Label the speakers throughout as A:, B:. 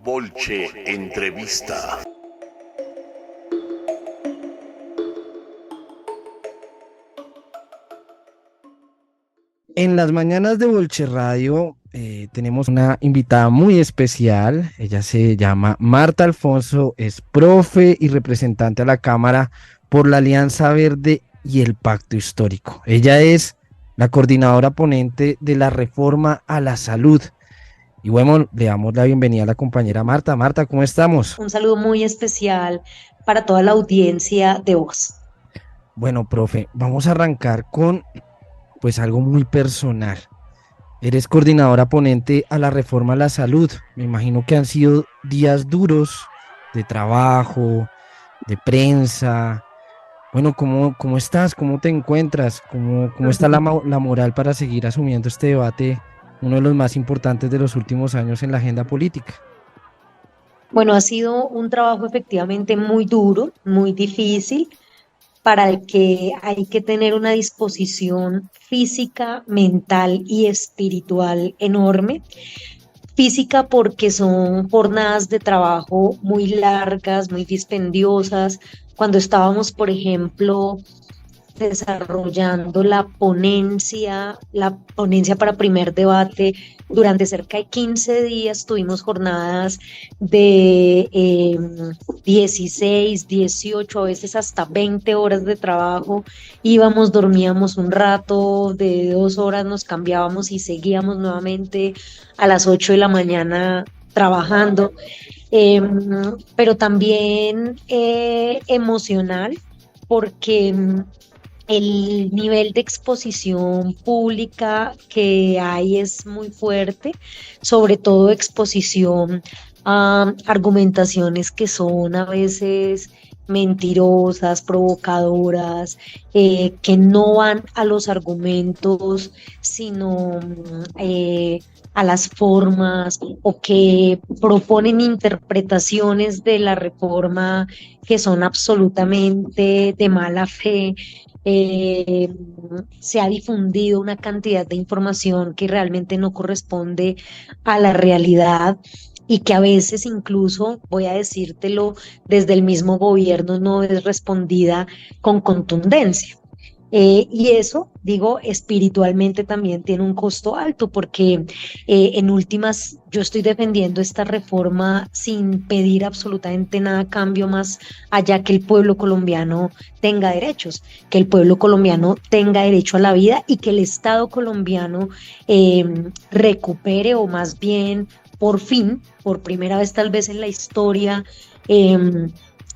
A: Bolche Entrevista.
B: En las mañanas de Bolche Radio tenemos una invitada muy especial. Ella se llama Marta Alfonso, es profe y representante a la Cámara por la Alianza Verde y el Pacto Histórico. Ella es la coordinadora ponente de la reforma a la salud. Y bueno, le damos la bienvenida a la compañera Marta. Marta, ¿cómo estamos?
C: Un saludo muy especial para toda la audiencia de Voz.
B: Bueno, profe, vamos a arrancar con pues algo muy personal. Eres coordinadora ponente a la reforma a la salud. Me imagino que han sido días duros de trabajo, de prensa. Bueno, ¿cómo estás? ¿Cómo te encuentras? ¿Cómo está la moral para seguir asumiendo este debate, uno de los más importantes de los últimos años en la agenda política?
C: Bueno, ha sido un trabajo efectivamente muy duro, muy difícil, para el que hay que tener una disposición física, mental y espiritual enorme. Física porque son jornadas de trabajo muy largas, muy dispendiosas. Cuando estábamos, por ejemplo, desarrollando la ponencia para primer debate. Durante cerca de 15 días tuvimos jornadas de 16, 18, a veces hasta 20 horas de trabajo. Íbamos, dormíamos un rato, de 2 horas nos cambiábamos y seguíamos nuevamente a las 8 de la mañana trabajando. Pero también emocional porque el nivel de exposición pública que hay es muy fuerte, sobre todo exposición a argumentaciones que son a veces mentirosas, provocadoras, que no van a los argumentos, sino a las formas, o que proponen interpretaciones de la reforma que son absolutamente de mala fe. eh, Se ha difundido una cantidad de información que realmente no corresponde a la realidad y que a veces incluso, voy a decírtelo, desde el mismo gobierno no es respondida con contundencia. Y eso, digo, espiritualmente también tiene un costo alto porque en últimas yo estoy defendiendo esta reforma sin pedir absolutamente nada a cambio más allá que el pueblo colombiano tenga derechos, que el pueblo colombiano tenga derecho a la vida y que el Estado colombiano eh, recupere, o más bien por fin, por primera vez tal vez en la historia, eh,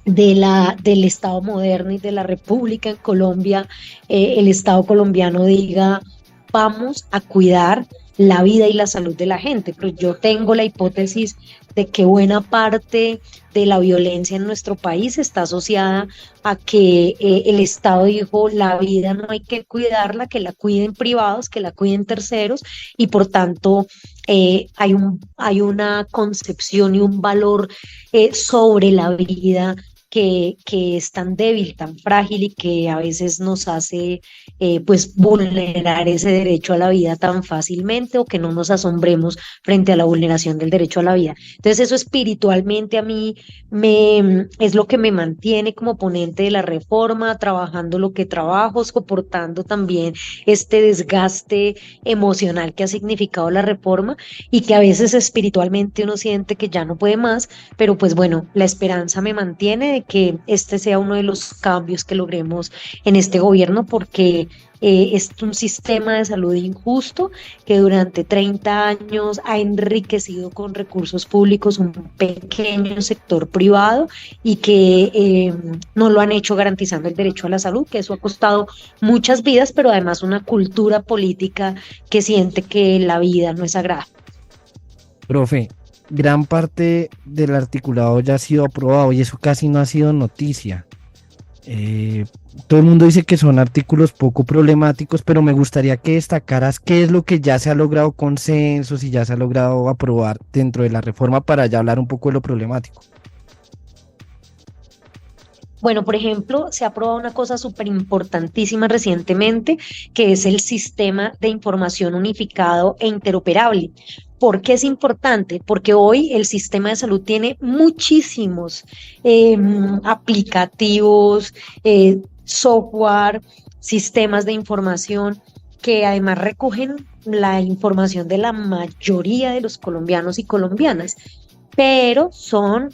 C: del Estado moderno y de la República en Colombia, el Estado colombiano diga: vamos a cuidar la vida y la salud de la gente. Pero yo tengo la hipótesis de que buena parte de la violencia en nuestro país está asociada a que el Estado dijo: la vida no hay que cuidarla, que la cuiden privados, que la cuiden terceros, y por tanto hay una concepción y un valor sobre la vida que es tan débil, tan frágil, y que a veces nos hace pues vulnerar ese derecho a la vida tan fácilmente, o que no nos asombremos frente a la vulneración del derecho a la vida. Entonces eso espiritualmente a mí es lo que me mantiene como ponente de la reforma, trabajando lo que trabajo, soportando también este desgaste emocional que ha significado la reforma, y que a veces espiritualmente uno siente que ya no puede más. Pero pues bueno, la esperanza me mantiene de que este sea uno de los cambios que logremos en este gobierno, porque es un sistema de salud injusto que durante 30 años ha enriquecido con recursos públicos un pequeño sector privado, y que no lo han hecho garantizando el derecho a la salud, que eso ha costado muchas vidas, pero además una cultura política que siente que la vida no es sagrada.
B: Profe, gran parte del articulado ya ha sido aprobado y eso casi no ha sido noticia. Todo el mundo dice que son artículos poco problemáticos, pero me gustaría que destacaras qué es lo que ya se ha logrado consenso, si ya se ha logrado aprobar dentro de la reforma, para ya hablar un poco de lo problemático.
C: Bueno, por ejemplo, se ha aprobado una cosa súper importantísima recientemente, que es el sistema de información unificado e interoperable. ¿Por qué es importante? Porque hoy el sistema de salud tiene muchísimos aplicativos, software, sistemas de información que además recogen la información de la mayoría de los colombianos y colombianas, pero son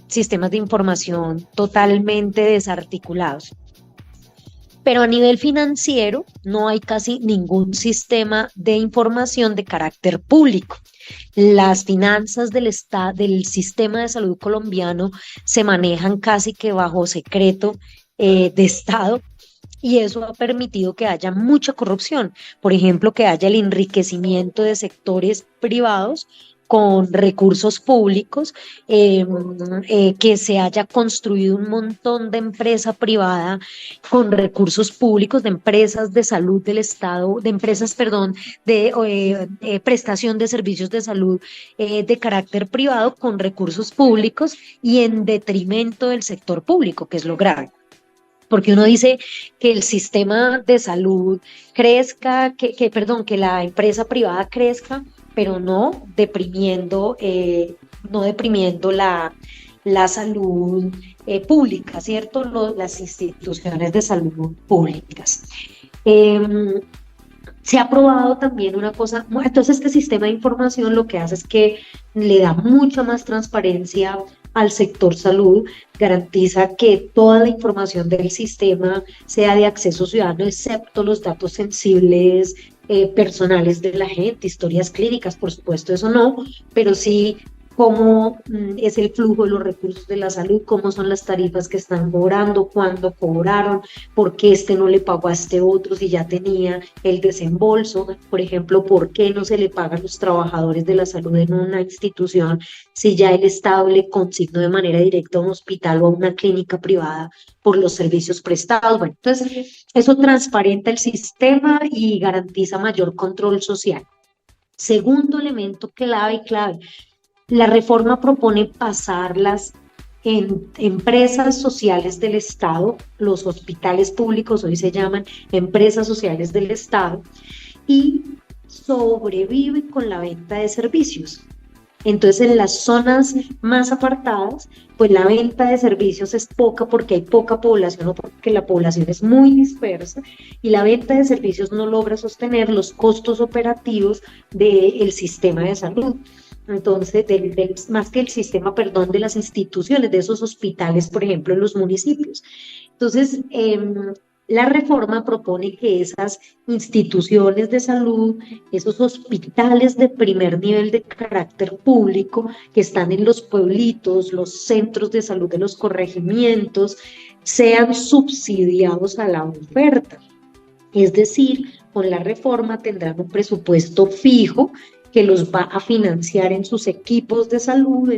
C: sistemas de información totalmente desarticulados. Pero a nivel financiero no hay casi ningún sistema de información de carácter público. Las finanzas del sistema de salud colombiano se manejan casi que bajo secreto de Estado, y eso ha permitido que haya mucha corrupción. Por ejemplo, que haya el enriquecimiento de sectores privados con recursos públicos, que se haya construido un montón de empresa privada con recursos públicos, de empresas de salud del Estado, de empresas, perdón, de prestación de servicios de salud de carácter privado con recursos públicos y en detrimento del sector público, que es lo grave. Porque uno dice que el sistema de salud crezca, perdón, que la empresa privada crezca, pero no deprimiendo la salud pública, ¿cierto? Las instituciones de salud públicas. Em, Se ha aprobado también una cosa, entonces este sistema de información lo que hace es que le da mucha más transparencia al sector salud, garantiza que toda la información del sistema sea de acceso ciudadano, excepto los datos sensibles personales de la gente, historias clínicas, por supuesto, eso no, pero sí cómo es el flujo de los recursos de la salud, cómo son las tarifas que están cobrando, cuándo cobraron, por qué este no le pagó a este otro si ya tenía el desembolso, por ejemplo, por qué no se le paga a los trabajadores de la salud en una institución si ya el Estado le consignó de manera directa a un hospital o a una clínica privada por los servicios prestados. Bueno, entonces eso transparenta el sistema y garantiza mayor control social. Segundo elemento clave, la reforma propone pasar las empresas sociales del Estado, los hospitales públicos hoy se llaman empresas sociales del Estado, y sobreviven con la venta de servicios. Entonces, en las zonas más apartadas, pues la venta de servicios es poca porque hay poca población o porque la población es muy dispersa y la venta de servicios no logra sostener los costos operativos del sistema de salud. Entonces, más que el sistema, perdón, de las instituciones, de esos hospitales, por ejemplo, en los municipios. Entonces, la reforma propone que esas instituciones de salud, esos hospitales de primer nivel de carácter público que están en los pueblitos, los centros de salud de los corregimientos, sean subsidiados a la oferta. Es decir, con la reforma tendrán un presupuesto fijo que los va a financiar en sus equipos de salud,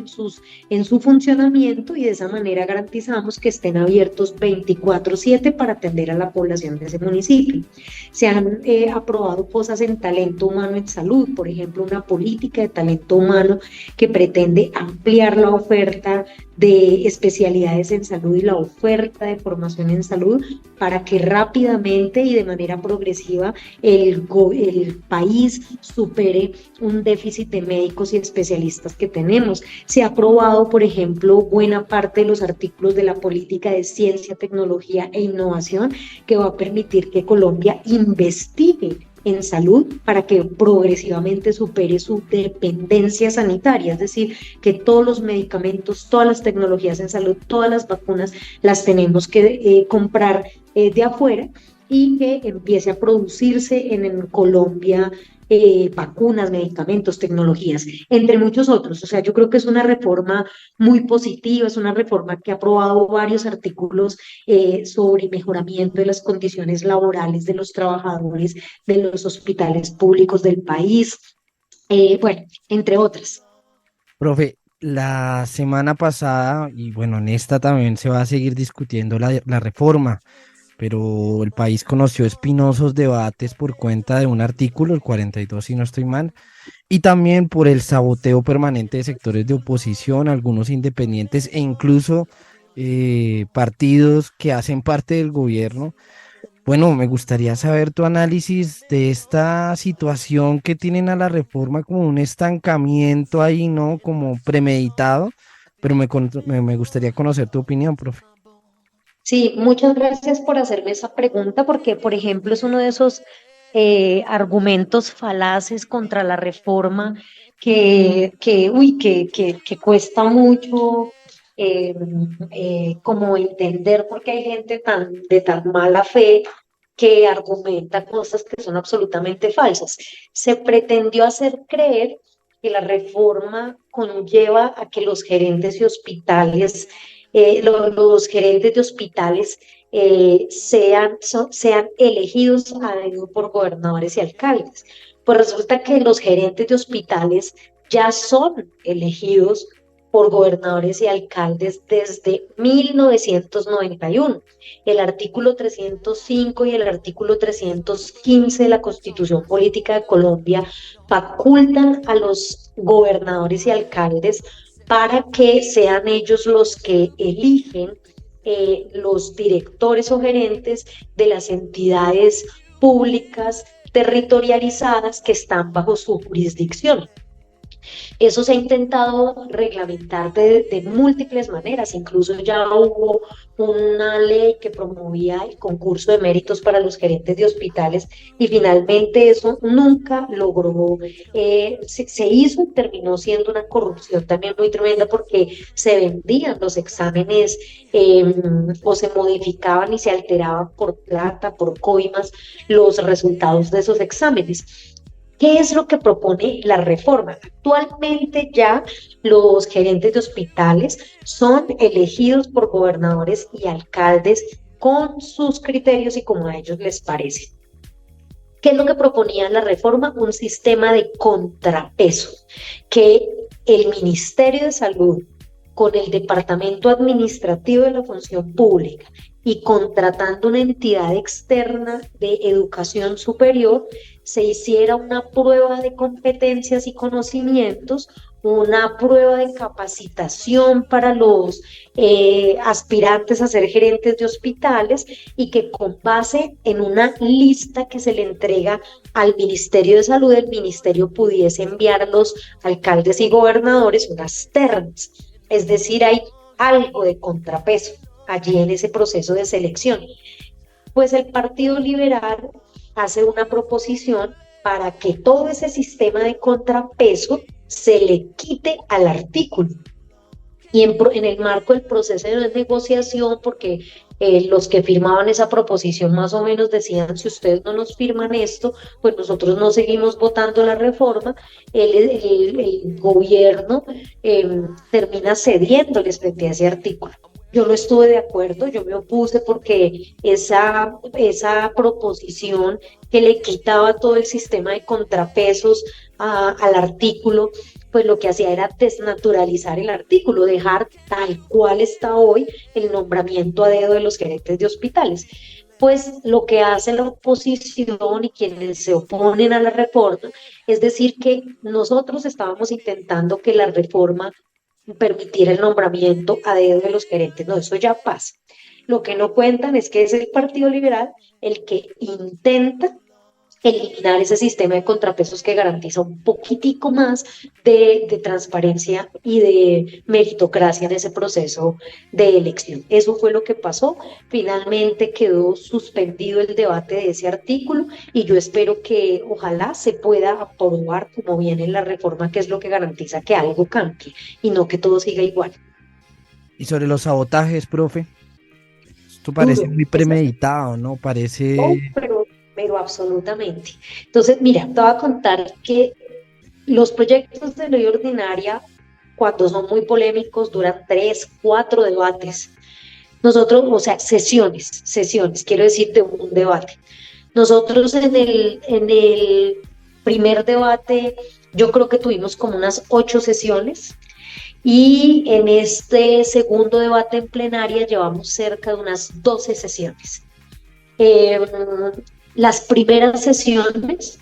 C: en su funcionamiento, y de esa manera garantizamos que estén abiertos 24/7 para atender a la población de ese municipio. Se han aprobado cosas en talento humano en salud, por ejemplo, una política de talento humano que pretende ampliar la oferta de especialidades en salud y la oferta de formación en salud para que rápidamente y de manera progresiva el país supere un déficit de médicos y especialistas que tenemos. Se ha aprobado, por ejemplo, buena parte de los artículos de la política de ciencia, tecnología e innovación que va a permitir que Colombia investigue en salud para que progresivamente supere su dependencia sanitaria, es decir, que todos los medicamentos, todas las tecnologías en salud, todas las vacunas las tenemos que comprar de afuera y que empiece a producirse en Colombia vacunas, medicamentos, tecnologías, entre muchos otros. O sea, yo creo que es una reforma muy positiva, es una reforma que ha aprobado varios artículos sobre mejoramiento de las condiciones laborales de los trabajadores de los hospitales públicos del país, bueno, entre otras.
B: Profe, la semana pasada, y bueno, en esta también se va a seguir discutiendo la reforma, pero el país conoció espinosos debates por cuenta de un artículo, el 42, si no estoy mal, y también por el saboteo permanente de sectores de oposición, algunos independientes e incluso partidos que hacen parte del gobierno. Bueno, me gustaría saber tu análisis de esta situación que tienen a la reforma como un estancamiento ahí, ¿no? Como premeditado, pero me gustaría conocer tu opinión, profe.
C: Sí, muchas gracias por hacerme esa pregunta, porque, por ejemplo, es uno de esos argumentos falaces contra la reforma que cuesta mucho eh, como entender, porque hay gente de tan mala fe que argumenta cosas que son absolutamente falsas. Se pretendió hacer creer que la reforma conlleva a que los gerentes de hospitales los gerentes de hospitales sean elegidos a dedo por gobernadores y alcaldes. Pues resulta que los gerentes de hospitales ya son elegidos por gobernadores y alcaldes desde 1991. El artículo 305 y el artículo 315 de la Constitución Política de Colombia facultan a los gobernadores y alcaldes para que sean ellos los que eligen los directores o gerentes de las entidades públicas territorializadas que están bajo su jurisdicción. Eso se ha intentado reglamentar de múltiples maneras, incluso ya hubo una ley que promovía el concurso de méritos para los gerentes de hospitales y finalmente eso nunca logró, se hizo y terminó siendo una corrupción también muy tremenda porque se vendían los exámenes o se modificaban y se alteraban por plata, por coimas, los resultados de esos exámenes. ¿Qué es lo que propone la reforma? Actualmente ya los gerentes de hospitales son elegidos por gobernadores y alcaldes con sus criterios y como a ellos les parece. ¿Qué es lo que proponía la reforma? Un sistema de contrapeso, que el Ministerio de Salud con el Departamento Administrativo de la Función Pública y contratando una entidad externa de educación superior, se hiciera una prueba de competencias y conocimientos, una prueba de capacitación para los aspirantes a ser gerentes de hospitales y que con base en una lista que se le entrega al Ministerio de Salud, el ministerio pudiese enviar a los alcaldes y gobernadores unas ternas. Es decir, hay algo de contrapeso allí en ese proceso de selección. Pues el Partido Liberal hace una proposición para que todo ese sistema de contrapeso se le quite al artículo. Y en el marco del proceso de negociación, porque los que firmaban esa proposición más o menos decían, si ustedes no nos firman esto, pues nosotros no seguimos votando la reforma, el gobierno termina cediéndoles frente a ese artículo. Yo no estuve de acuerdo, yo me opuse porque esa proposición que le quitaba todo el sistema de contrapesos al artículo, pues lo que hacía era desnaturalizar el artículo, dejar tal cual está hoy el nombramiento a dedo de los gerentes de hospitales. Pues lo que hace la oposición y quienes se oponen a la reforma es decir que nosotros estábamos intentando que la reforma permitiera el nombramiento a dedo de los gerentes. No, eso ya pasa. Lo que no cuentan es que es el Partido Liberal el que intenta eliminar ese sistema de contrapesos que garantiza un poquitico más de transparencia y de meritocracia en ese proceso de elección. Eso fue lo que pasó. Finalmente quedó suspendido el debate de ese artículo y yo espero que ojalá se pueda aprobar como viene la reforma, que es lo que garantiza que algo cambie y no que todo siga igual.
B: Y sobre los sabotajes, profe, esto parece
C: Duro.
B: muy premeditado, ¿no?
C: No,
B: Parece...
C: pero absolutamente. Entonces, mira, te voy a contar que los proyectos de ley ordinaria, cuando son muy polémicos, duran 3, 4 debates. Nosotros, o sea, sesiones, quiero decirte un debate. Nosotros en el primer debate, yo creo que tuvimos como unas 8 sesiones y en este segundo debate en plenaria llevamos cerca de unas 12 sesiones. Eh, las primeras sesiones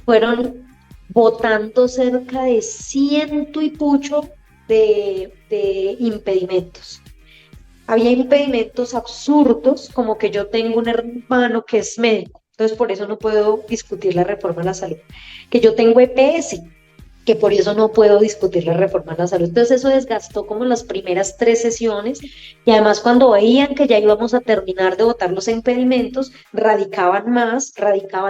C: fueron votando cerca de ciento y pucho de impedimentos. había impedimentos absurdos, como que yo tengo un hermano que es médico, entonces por eso no puedo discutir la reforma a la salud, que yo tengo EPS, que por eso no puedo discutir la reforma a la salud. Entonces eso desgastó como las primeras 3 sesiones y además cuando veían que ya íbamos a terminar de votar los impedimentos, radicaban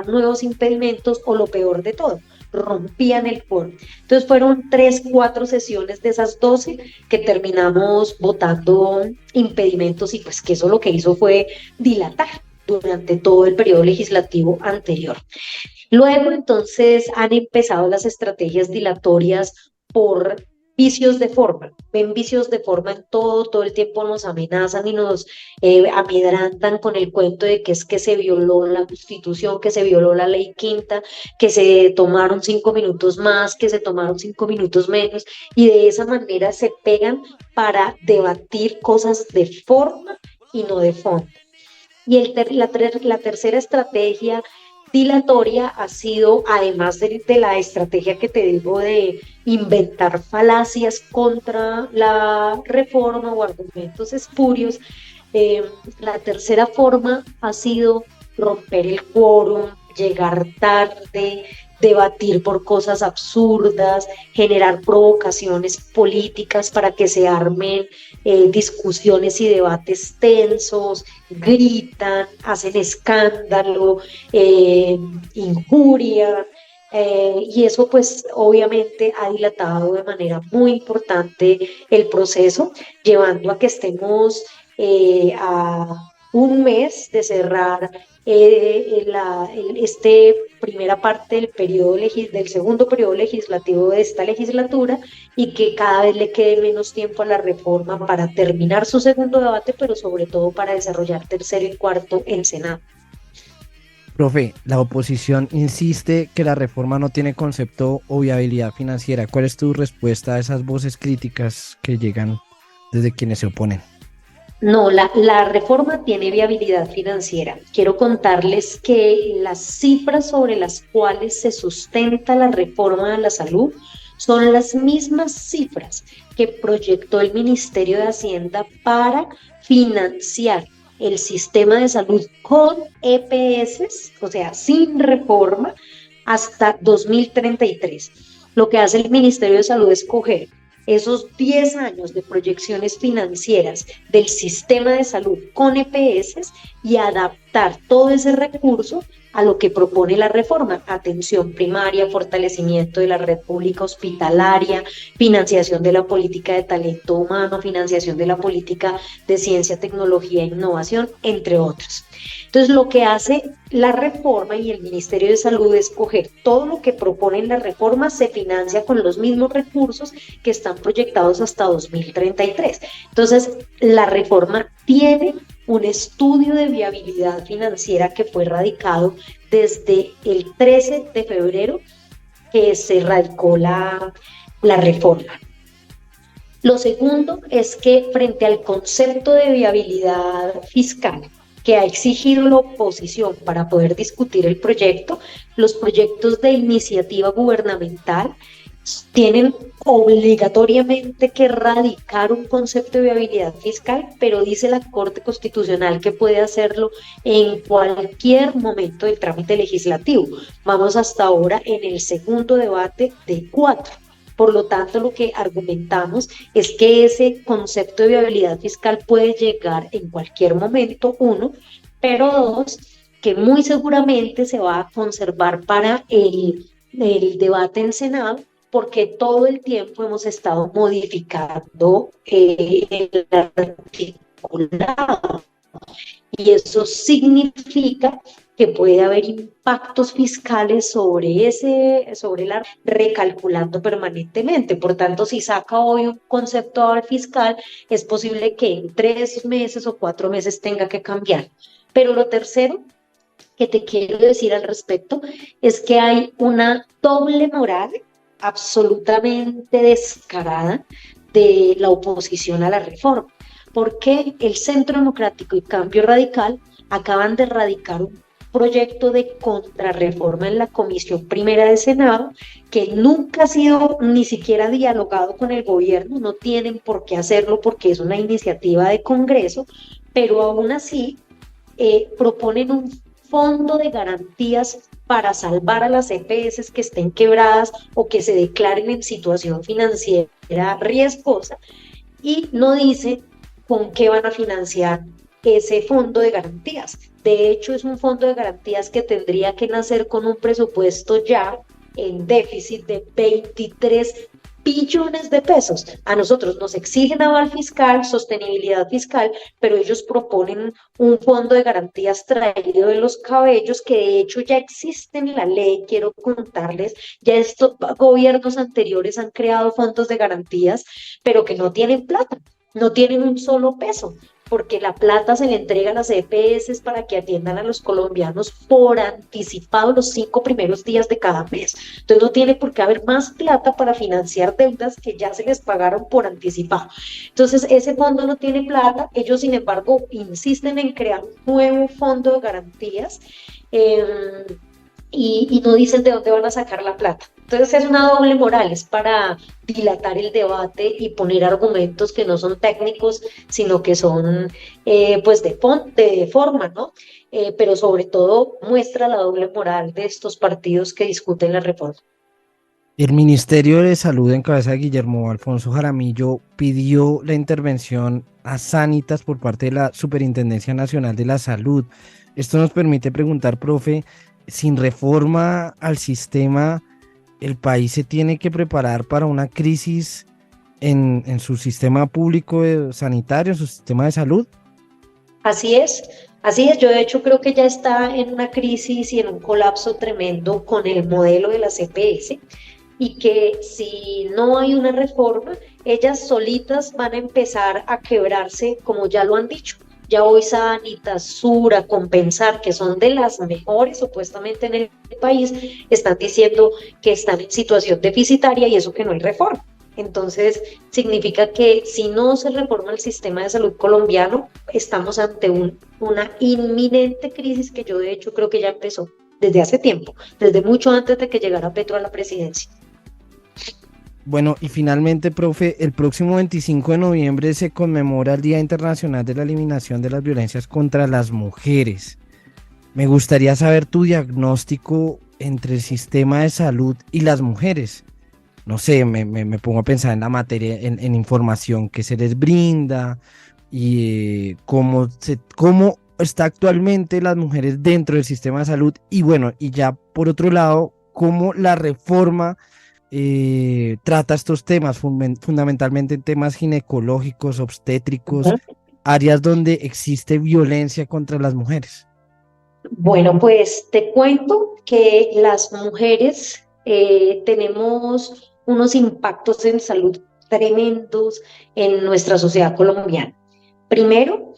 C: nuevos impedimentos o lo peor de todo, rompían el quórum. Entonces fueron 3, 4 sesiones de esas 12 que terminamos votando impedimentos y pues que eso lo que hizo fue dilatar durante todo el periodo legislativo anterior. Luego, entonces, han empezado las estrategias dilatorias por vicios de forma. Ven vicios de forma en todo el tiempo nos amenazan y nos amedrantan con el cuento de que es que se violó la Constitución, que se violó la Ley Quinta, que se tomaron 5 minutos más, que se tomaron 5 minutos menos, y de esa manera se pegan para debatir cosas de forma y no de fondo. Y la tercera estrategia dilatoria ha sido, además de la estrategia que te digo de inventar falacias contra la reforma o argumentos espurios, la tercera forma ha sido romper el quórum, llegar tarde, debatir por cosas absurdas, generar provocaciones políticas para que se armen discusiones y debates tensos, gritan, hacen escándalo, injurian, y eso pues obviamente ha dilatado de manera muy importante el proceso, llevando a que estemos a un mes de cerrar primera parte del segundo periodo legislativo de esta legislatura y que cada vez le quede menos tiempo a la reforma para terminar su segundo debate, pero sobre todo para desarrollar tercero y cuarto en Senado.
B: Profe, la oposición insiste que la reforma no tiene concepto o viabilidad financiera. ¿Cuál es tu respuesta a esas voces críticas que llegan desde quienes se oponen?
C: No, la reforma tiene viabilidad financiera. Quiero contarles que las cifras sobre las cuales se sustenta la reforma de la salud son las mismas cifras que proyectó el Ministerio de Hacienda para financiar el sistema de salud con EPS, o sea, sin reforma, hasta 2033. Lo que hace el Ministerio de Salud es coger esos 10 años de proyecciones financieras del sistema de salud con EPS y adaptar todo ese recurso a lo que propone la reforma: atención primaria, fortalecimiento de la red pública hospitalaria, financiación de la política de talento humano, financiación de la política de ciencia, tecnología e innovación, entre otros. Entonces, lo que hace la reforma y el Ministerio de Salud es coger todo lo que propone la reforma, se financia con los mismos recursos que están proyectados hasta 2033. Entonces, la reforma tiene un estudio de viabilidad financiera que fue radicado desde el 13 de febrero que se radicó la reforma. Lo segundo es que frente al concepto de viabilidad fiscal que ha exigido la oposición para poder discutir el proyecto, los proyectos de iniciativa gubernamental tienen obligatoriamente que radicar un concepto de viabilidad fiscal, pero dice la Corte Constitucional que puede hacerlo en cualquier momento del trámite legislativo. Vamos hasta ahora en el segundo debate de 4. Por lo tanto, lo que argumentamos es que ese concepto de viabilidad fiscal puede llegar en cualquier momento, 1, pero 2, que muy seguramente se va a conservar para el debate en Senado, porque todo el tiempo hemos estado modificando el articulado. Y eso significa que puede haber impactos fiscales sobre la recalculando permanentemente. Por tanto, si saca hoy un concepto fiscal, es posible que en 3 meses o 4 meses tenga que cambiar. Pero lo tercero que te quiero decir al respecto es que hay una doble moral absolutamente descarada de la oposición a la reforma, porque el Centro Democrático y Cambio Radical acaban de radicar un proyecto de contrarreforma en la Comisión Primera del Senado que nunca ha sido ni siquiera dialogado con el gobierno, no tienen por qué hacerlo porque es una iniciativa de Congreso, pero aún así proponen un fondo de garantías para salvar a las EPS que estén quebradas o que se declaren en situación financiera riesgosa y no dice con qué van a financiar ese fondo de garantías. De hecho, es un fondo de garantías que tendría que nacer con un presupuesto ya en déficit de 23 billones de pesos. A nosotros nos exigen aval fiscal, sostenibilidad fiscal, pero ellos proponen un fondo de garantías traído de los cabellos que de hecho ya existe en la ley, quiero contarles, ya estos gobiernos anteriores han creado fondos de garantías, pero que no tienen plata, no tienen un solo peso, porque la plata se le entrega a las EPS para que atiendan a los colombianos por anticipado los 5 primeros días de cada mes. Entonces no tiene por qué haber más plata para financiar deudas que ya se les pagaron por anticipado. Entonces ese fondo no tiene plata, ellos sin embargo insisten en crear un nuevo fondo de garantías y no dicen de dónde van a sacar la plata. Entonces es una doble moral, es para dilatar el debate y poner argumentos que no son técnicos, sino que son pues de forma, ¿no? Pero sobre todo muestra la doble moral de estos partidos que discuten la reforma.
B: El Ministerio de Salud en cabeza de Guillermo Alfonso Jaramillo pidió la intervención a Sanitas por parte de la Superintendencia Nacional de la Salud. Esto nos permite preguntar, profe, sin reforma al sistema, ¿el país se tiene que preparar para una crisis en su sistema público sanitario, en su sistema de salud?
C: Así es, así es. Yo de hecho creo que ya está en una crisis y en un colapso tremendo con el modelo de las EPS y que si no hay una reforma, ellas solitas van a empezar a quebrarse, como ya lo han dicho. Ya hoy Sanitas, Sura, Compensar, que son de las mejores supuestamente en el país, están diciendo que están en situación deficitaria y eso que no hay reforma. Entonces, significa que si no se reforma el sistema de salud colombiano, estamos ante una inminente crisis que yo de hecho creo que ya empezó desde hace tiempo, desde mucho antes de que llegara Petro a la presidencia.
B: Bueno, y finalmente, profe, el próximo 25 de noviembre se conmemora el Día Internacional de la Eliminación de las Violencias contra las Mujeres. Me gustaría saber tu diagnóstico entre el sistema de salud y las mujeres. No sé, me pongo a pensar en la materia, en información que se les brinda y cómo está actualmente las mujeres dentro del sistema de salud. Y bueno, y ya por otro lado, cómo la reforma trata estos temas, fundamentalmente en temas ginecológicos, obstétricos, áreas donde existe violencia contra las mujeres.
C: Bueno, pues te cuento que las mujeres tenemos unos impactos en salud tremendos en nuestra sociedad colombiana. Primero,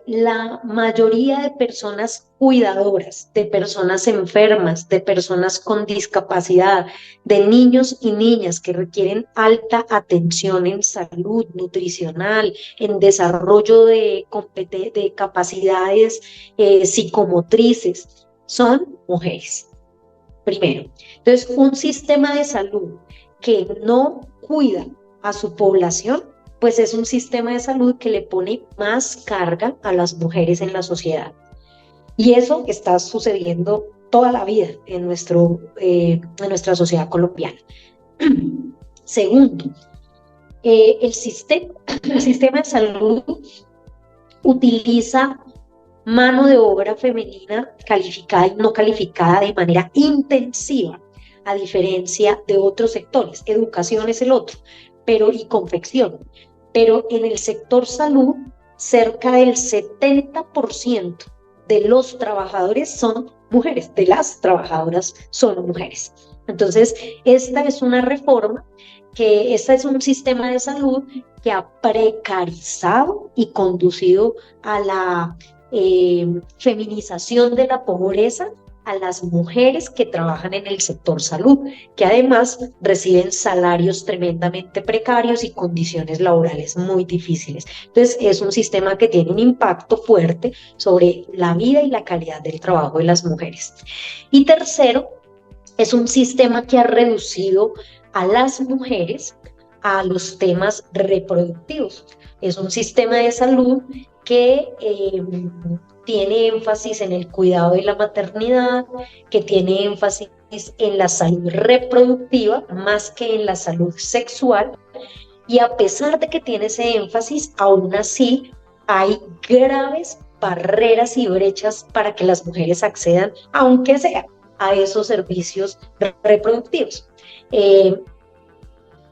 C: la mayoría de personas cuidadoras, de personas enfermas, de personas con discapacidad, de niños y niñas que requieren alta atención en salud nutricional, en desarrollo de capacidades psicomotrices, son mujeres. Primero, entonces un sistema de salud que no cuida a su población, pues es un sistema de salud que le pone más carga a las mujeres en la sociedad. Y eso está sucediendo toda la vida en nuestra sociedad colombiana. Segundo, el sistema de salud utiliza mano de obra femenina calificada y no calificada de manera intensiva, a diferencia de otros sectores. Educación es el otro, y confección. Pero en el sector salud, cerca del 70% de los trabajadores son mujeres, de las trabajadoras son mujeres. Entonces, esta es una reforma este es un sistema de salud que ha precarizado y conducido a la feminización de la pobreza a las mujeres que trabajan en el sector salud, que además reciben salarios tremendamente precarios y condiciones laborales muy difíciles. Entonces, es un sistema que tiene un impacto fuerte sobre la vida y la calidad del trabajo de las mujeres. Y tercero, es un sistema que ha reducido a las mujeres a los temas reproductivos. Es un sistema de salud que tiene énfasis en el cuidado de la maternidad, que tiene énfasis en la salud reproductiva más que en la salud sexual, y a pesar de que tiene ese énfasis, aún así hay graves barreras y brechas para que las mujeres accedan, aunque sea a esos servicios reproductivos.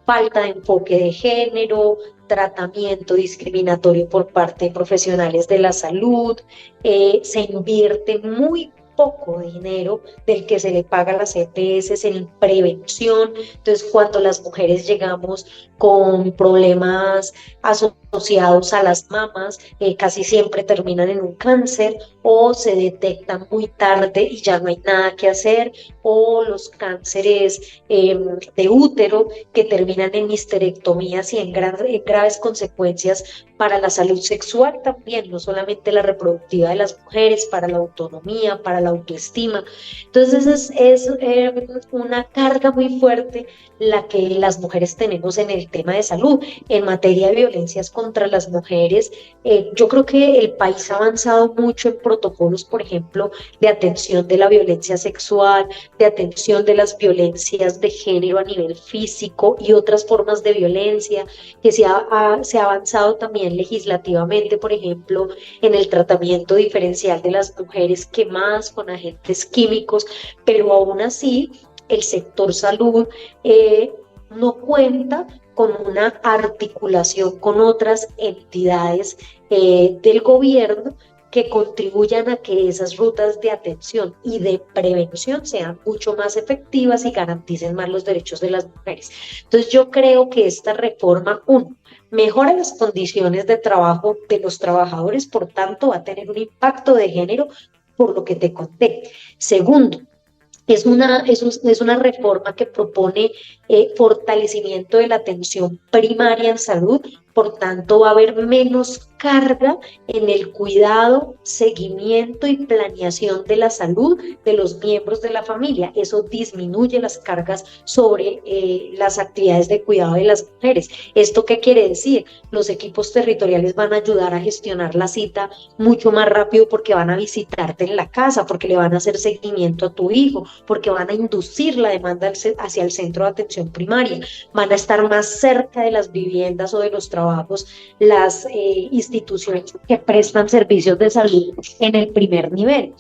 C: Falta de enfoque de género, tratamiento discriminatorio por parte de profesionales de la salud, se invierte muy poco dinero del que se le paga a las EPS en prevención. Entonces, cuando las mujeres llegamos con problemas asociados a las mamas, casi siempre terminan en un cáncer o se detectan muy tarde y ya no hay nada que hacer, o los cánceres de útero que terminan en histerectomías y en graves consecuencias para la salud sexual también, no solamente la reproductiva de las mujeres, para la autonomía, para la autoestima. Entonces es una carga muy fuerte la que las mujeres tenemos en el tema de salud. En materia de violencias contra las mujeres, yo creo que el país ha avanzado mucho en protocolos, por ejemplo, de atención de la violencia sexual, de atención de las violencias de género a nivel físico y otras formas de violencia, que se ha avanzado también legislativamente, por ejemplo, en el tratamiento diferencial de las mujeres quemadas con agentes químicos, pero aún así el sector salud no cuenta con una articulación con otras entidades del gobierno que contribuyan a que esas rutas de atención y de prevención sean mucho más efectivas y garanticen más los derechos de las mujeres. Entonces yo creo que esta reforma, uno, mejora las condiciones de trabajo de los trabajadores, por tanto va a tener un impacto de género por lo que te conté. Segundo, es una reforma que propone fortalecimiento de la atención primaria en salud, por tanto va a haber menos carga en el cuidado, seguimiento y planeación de la salud de los miembros de la familia. Eso disminuye las cargas sobre las actividades de cuidado de las mujeres. ¿Esto qué quiere decir? Los equipos territoriales van a ayudar a gestionar la cita mucho más rápido porque van a visitarte en la casa, porque le van a hacer seguimiento a tu hijo, porque van a inducir la demanda hacia el centro de atención primaria, van a estar más cerca de las viviendas o de los trabajos las instituciones que prestan servicios de salud en el primer nivel.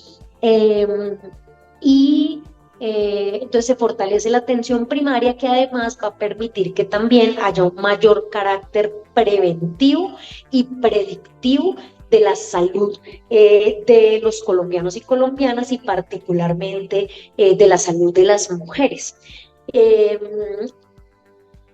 C: Entonces se fortalece la atención primaria, que además va a permitir que también haya un mayor carácter preventivo y predictivo de la salud de los colombianos y colombianas, y particularmente de la salud de las mujeres.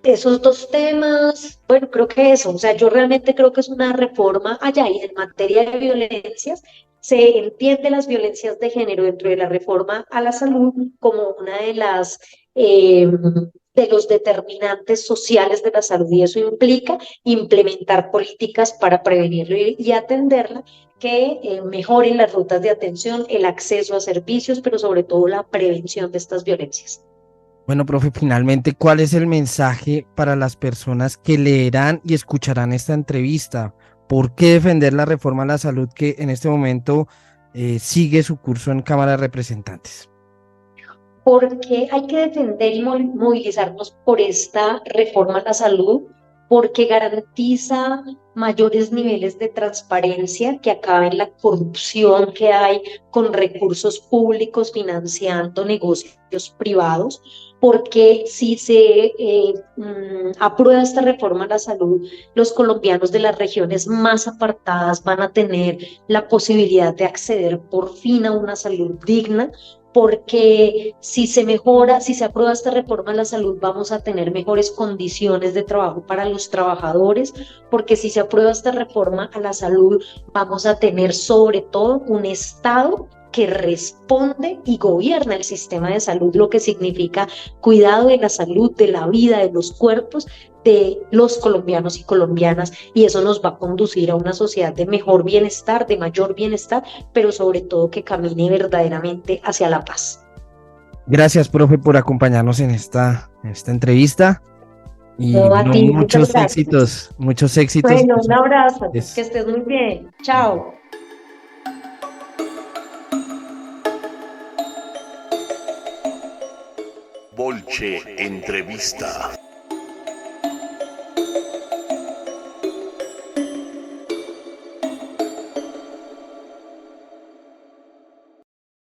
C: Esos dos temas, bueno, creo que eso, o sea, yo realmente creo que es una reforma allá, y en materia de violencias, se entiende las violencias de género dentro de la reforma a la salud como una de los determinantes sociales de la salud, y eso implica implementar políticas para prevenirlo y atenderla, que mejoren las rutas de atención, el acceso a servicios, pero sobre todo la prevención de estas violencias.
B: Bueno, profe, finalmente, ¿cuál es el mensaje para las personas que leerán y escucharán esta entrevista? ¿Por qué defender la reforma a la salud que en este momento sigue su curso en Cámara de Representantes?
C: Porque hay que defender y movilizarnos por esta reforma a la salud, porque garantiza mayores niveles de transparencia, que acaben la corrupción que hay con recursos públicos financiando negocios privados, porque si se aprueba esta reforma a la salud, los colombianos de las regiones más apartadas van a tener la posibilidad de acceder por fin a una salud digna, porque si se aprueba esta reforma a la salud, vamos a tener mejores condiciones de trabajo para los trabajadores, porque si se aprueba esta reforma a la salud, vamos a tener sobre todo un Estado que responde y gobierna el sistema de salud, lo que significa cuidado de la salud, de la vida, de los cuerpos de los colombianos y colombianas, y eso nos va a conducir a una sociedad de mejor bienestar, de mayor bienestar, pero sobre todo que camine verdaderamente hacia la paz.
B: Gracias, profe, por acompañarnos en esta entrevista. Y
C: No, a
B: bueno,
C: ti, muchas
B: muchos
C: gracias.
B: éxitos, muchos éxitos.
C: Bueno, un abrazo, que
B: Es-
C: estés muy bien. Chao.
A: Bolche Entrevista.